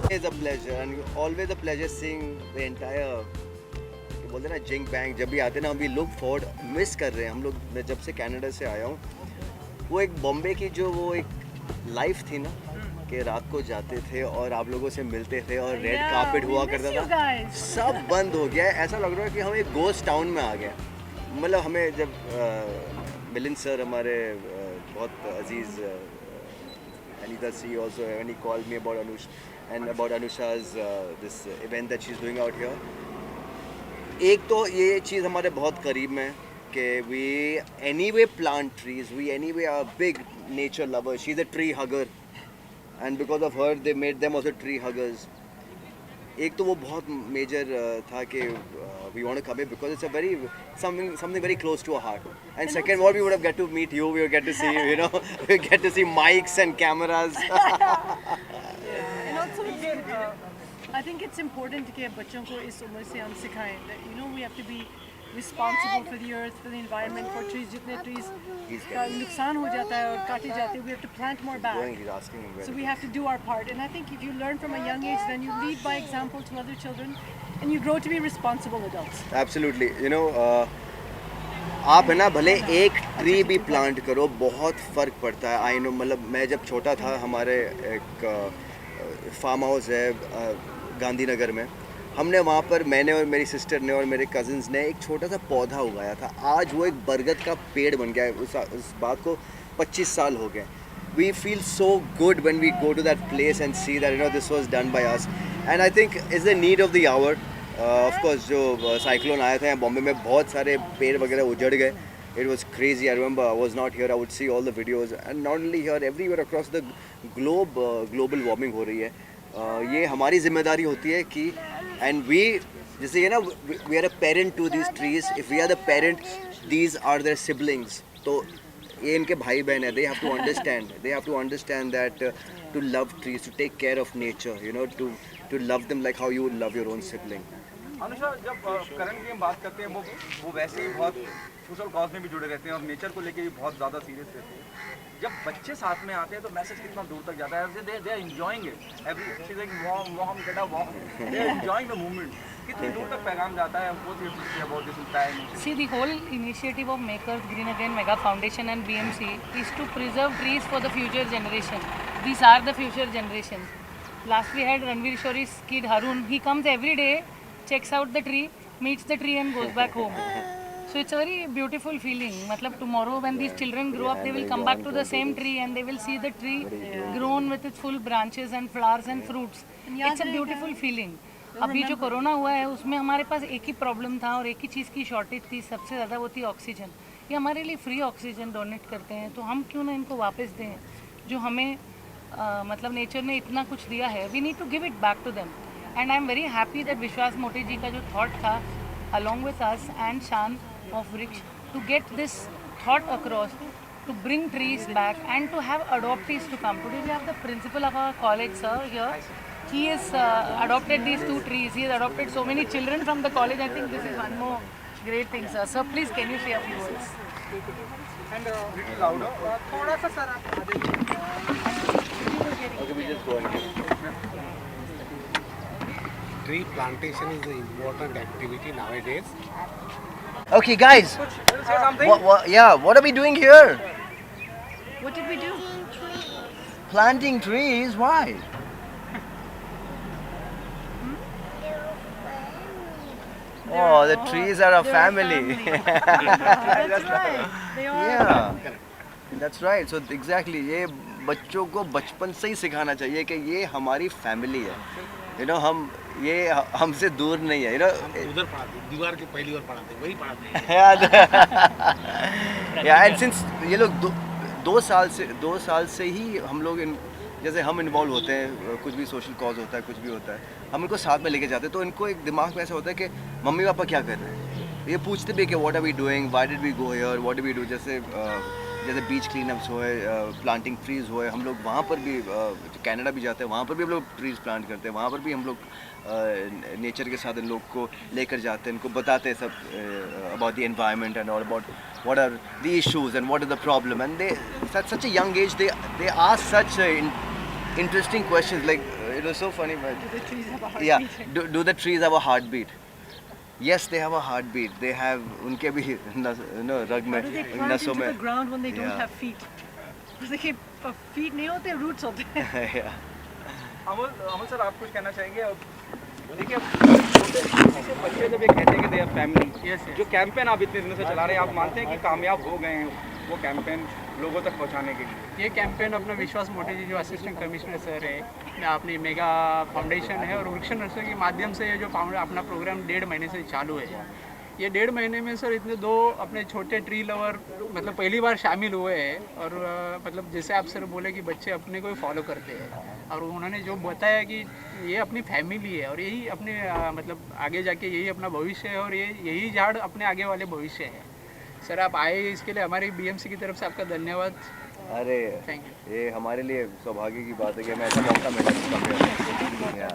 It's a pleasure and always a pleasure seeing the entire बोलते हैं ना जिंग bang जब भी आते हैं ना हम भी लुक फॉरवर्ड मिस कर रहे हैं हम लोग। मैं जब से कनाडा से आया हूँ वो एक बॉम्बे की जो वो एक लाइफ थी ना कि रात को जाते थे और आप लोगों से मिलते थे और रेड कार्पेट हुआ करता था, सब बंद हो गया है। ऐसा लग रहा है कि हम एक गोस्ट टाउन में आ गए। मतलब हमें जब मिलिंद सर हमारे बहुत अजीज़ Anita C also when he called me about Anush and about Anusha's this event that she's doing out here. एक तो ये चीज़ हमारे बहुत करीब में है कि we anyway plant trees, we anyway are big nature lovers. She's a tree hugger and because of her they made them also tree huggers. एक तो वो बहुत मेजर था कि we want to come here because it's a very something very close to our heart. And second, what we would have get to meet you, we would get to see we get to see mics and cameras. And also, I think it's important कि बच्चों को इस उम्र से हम सिखाएं that we have to be responsible for the earth, for the environment, for trees. जितने trees का नुकसान हो जाता है और काटे जाते हैं, we have to plant more back. He's asking him So we have to do our part. And I think if you learn from a young age, then you lead by example to other children, and you grow to be responsible adults. Absolutely. आप है ना भले एक tree भी plant करो बहुत फ़र्क पड़ता है। आई नो मतलब मैं जब छोटा था हमारे एक फार्म हाउस है गांधीनगर में, हमने वहाँ पर मैंने और मेरी सिस्टर ने और मेरे कज़न्स ने एक छोटा सा पौधा उगाया था। आज वो एक बरगद का पेड़ बन गया है। उस बात को 25 साल हो गए। We feel so good when we go to that place and see that this was done by us. And I think it's the need of the hour. Of course जो साइक्लोन आया था बॉम्बे में बहुत सारे पेड़ वगैरह उजड़ गए। It was crazy. I remember I was not here. I would see all the videos and not only here, everywhere across the globe global warming हो रही है। ये हमारी जिम्मेदारी होती है कि and we जैसे ये ना we are a parent to these trees. If we are the parent, these are their siblings. तो ये इनके भाई बहन है। They have to understand that to love trees, to take care of nature, to love them like how you would love your own sibling. Anusha, जब current की हम बात करते हैं वो वैसे ही बहुत सोशल कॉज में भी जुड़े रहते हैं और नेचर को लेके भी बहुत ज़्यादा सीरियस रहते हैं। जब बच्चे साथ में आते हैं तो मैसेज कितना दूर तक जाता है। They are enjoying it every mom get a walk, they are enjoying the moment. कितनी दूर तक पैगाम जाता है वो about this time. See, the whole initiative of Make Earth Green Again Mega Foundation and BMC is to preserve trees for the future generation. These are the future generations. Last we had Ranveer Shori's kid Harun. He comes every day, checks out the tree, meets the tree and goes back home. So it's a very beautiful feeling. Matlab tomorrow when these children grow up, they will come back to the same tree and they will see the tree grown with its full branches and flowers and fruits. It's a beautiful feeling. अभी जो corona हुआ है उसमें हमारे पास एक ही problem था और एक ही चीज़ की शॉर्टेज थी, सबसे ज़्यादा वो थी ऑक्सीजन। ये हमारे लिए फ्री ऑक्सीजन डोनेट करते हैं, तो हम क्यों ना इनको वापस दें जो हमें मतलब नेचर ने इतना कुछ दिया है। We need to give it back to them and I am very happy that Vishwas Mote जी का जो थॉट था along with us and Shan of Vriks to get this thought across, to bring trees back and to have adoptees to come. Today we have the principal of our college, sir, here. He has adopted these 2 trees. He has adopted so many children from the college. I think this is one more great thing, sir. Sir, please can you say a few words? And little louder. थोड़ा सा sir आप Okay, we just go ahead. Tree plantation is an important activity nowadays. Okay, guys. say something. What are we doing here? What did we do? Planting trees. Why? Oh, the trees are a family. That's right. They are. Yeah, that's right. So exactly, ये बच्चों को बचपन से ही सिखाना चाहिए कि ये हमारी फैमिली है। हम ये हमसे दूर नहीं है। उधर पढ़ाते दीवार के पहली बार पढ़ाते वही पढ़ाते या एंड सिंस ये लोग दो साल से ही हम लोग जैसे हम इन्वॉल्व होते हैं, कुछ भी सोशल कॉज होता है, कुछ भी होता है, हम इनको साथ में लेके जाते हैं। तो इनको एक दिमाग में ऐसा होता है कि मम्मी पापा क्या कर रहे हैं। ये पूछते भी कि what are we doing, why did we go here, what do we do. जैसे बीच क्लीन अप्स हुए, प्लांटिंग ट्रीज़ हुए, हम लोग वहाँ पर भी कनाडा भी जाते हैं, वहाँ पर भी हम लोग ट्रीज़ प्लांट करते हैं। वहाँ पर भी हम लोग नेचर के साथ इन लोग को लेकर जाते हैं, इनको बताते हैं सब about the environment and all about what are the issues and what is the problem, and they at such a young age they are such interesting questions. Like it was so funny, but Do the trees have a yeah, heartbeat? do the trees have a heartbeat? Yes, they have a heartbeat. They have उनके भी रग में How do they plant नसों into में the ground when they don't Yeah. have feet? देखिए feet नहीं होते, roots होते हैं. yeah. अमल सर आप कुछ कहना चाहेंगे? अब देखिए छोटे से बच्चे जब ये कहते हैं कि दे आर फैमिली, जो कैंपेन आप इतने दिनों से चला रहे हैं, आप मानते हैं कि कामयाब हो गए हैं वो कैंपेन लोगों तक पहुंचाने के लिए? ये कैंपेन अपना विश्वास मोटे जी जो असिस्टेंट कमिश्नर सर है, अपनी मेगा फाउंडेशन है और वृक्ष नर्सरी के माध्यम से ये जो अपना प्रोग्राम 1.5 महीने से चालू है, ये 1.5 महीने में सर इतने 2 अपने छोटे ट्री लवर मतलब पहली बार शामिल हुए हैं। और मतलब जैसे आप सर बोले कि बच्चे अपने को ही फॉलो करते हैं और उन्होंने जो बताया कि ये अपनी फैमिली है और यही अपने मतलब आगे जाके यही अपना भविष्य है और यही झाड़ अपने आगे वाले भविष्य है। सर आप आए इसके लिए हमारी बीएमसी की तरफ से आपका धन्यवाद। अरे थैंक यू। ये हमारे लिए सौभाग्य की बात है कि हमें ऐसा मौका मिला।